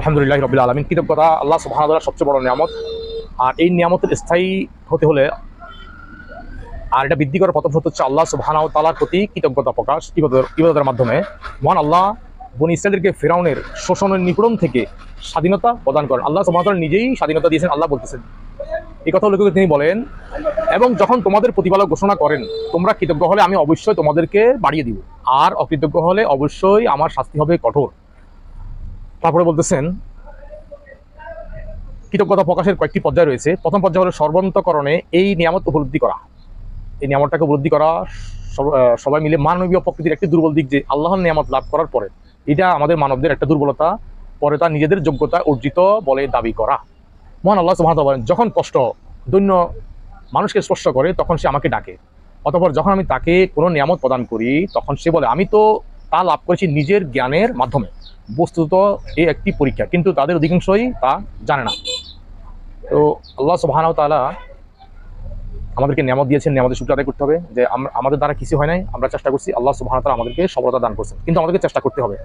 আলহামদুলিল্লাহ রাব্বিল আলামিন। কৃতজ্ঞতা আল্লাহ সুবহানাহু ওয়া তাআলার সবচেয়ে বড় নিয়ামত। আর এই নিয়ামতের স্থায়ী হতে হলে আর এটা বৃদ্ধি করার প্রথম শর্ত হচ্ছে আল্লাহ সুবহানাহু ওয়া তাআলার প্রতি কৃতজ্ঞতা প্রকাশ ইবাদতের মাধ্যমে। মহান আল্লাহ বনী ইসরাঈলকে ফিরআউনের শোষণের নিপীড়ন থেকে স্বাধীনতা প্রদান করেন। আল্লাহ সুবহানাহু ওয়া তাআলা নিজেই স্বাধীনতা দিয়েছেন। আল্লাহ বলতেছেন, এই কথা উল্লেখ করে তিনি বলেন, এবং যখন তোমাদের প্রতিপালক ঘোষণা করেন তোমরা কৃতজ্ঞ হলে আমি অবশ্যই তোমাদেরকে বাড়িয়ে দিব, আর অকৃতজ্ঞ হলে অবশ্যই আমার শাস্তি হবে কঠোর। তারপরে বলতেছেন কৃতজ্ঞতা প্রকাশের কয়েকটি পর্যায় রয়েছে। প্রথম পর্যায় হলো সর্বান্তকরণে এই নিয়ামত উপলব্ধি করা। এই নিয়ামতটাকে উপলব্ধি করা সবাই মিলে মানবীয় প্রকৃতির একটি দুর্বল দিক যে আল্লাহর নিয়ামত লাভ করার পরে এটা আমাদের মানবদের একটা দুর্বলতা, পরে তা নিজেদের যোগ্যতা অর্জিত বলে দাবি করা। মহান আল্লাহ সুবহানাহু ওয়া তাআলা বলেন, যখন কষ্ট দৈন্য মানুষকে স্পর্শ করে তখন সে আমাকে ডাকে, অতঃপর যখন আমি তাকে কোনো নিয়ামত প্রদান করি তখন সে বলে আমি তো তা লাভ করেছি নিজের জ্ঞানের মাধ্যমে। বস্তুত এই একটি পরীক্ষা, কিন্তু তাদের অধিকাংশই তা জানে না। তো আল্লাহ সুবহানাহু ওয়া তাআলা আমাদেরকে নিয়ামত দিয়েছেন, নিয়ামতের শুকর আদায় করতে হবে। যে আমাদের দ্বারা কিছু হয় নাই, আমরা চেষ্টা করছি, আল্লাহ সুবহানাহু ওয়া তাআলা আমাদেরকে সফলতা দান করছেন, কিন্তু আমাদেরকে চেষ্টা করতে হবে।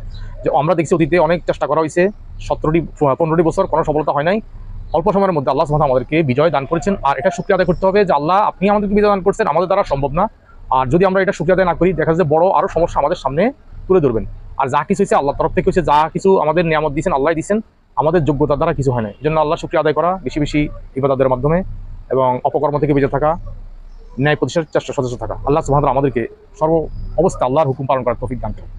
যে আমরা দেখছি অতীতে অনেক চেষ্টা করা হয়েছে, 15টি বছর কোনো সফলতা হয় নাই, অল্প সময়ের মধ্যে আল্লাহ সুবহানাহু ওয়া তাআলা আমাদেরকে বিজয় দান করেছেন। আর এটা শুকরিয়া আদায় করতে হবে যে আল্লাহ আপনি আমাদেরকে বিজয় দান করছেন, আমাদের দ্বারা সম্ভব না। আর যদি আমরা এটা শুকরিয়া আদায় না করি দেখা যায় যে বড় আরো সমস্যা আমাদের সামনে তুলে ধরবেন। আর যা কিছু হয়েছে আল্লাহর তরফ থেকে হয়েছে, যা কিছু আমাদের নিয়ামত দিয়েছেন আল্লাহ দিয়েছেন, আমাদের যোগ্যতার দ্বারা কিছু হয় না। এই জন্য আল্লাহ শুকরিয়া আদায় করা, বেশি বেশি ইবাদতের মাধ্যমে এবং অপকর্ম থেকে বেঁচে থাকা, ন্যায় প্রতিষ্ঠার চেষ্টা সদস্য থাকা। আল্লাহ সুবহানাহু ওয়া তাআলা আমাদেরকে সর্ব অবস্থা আল্লাহর হুকুম পালন করার তৌফিক দান করুন।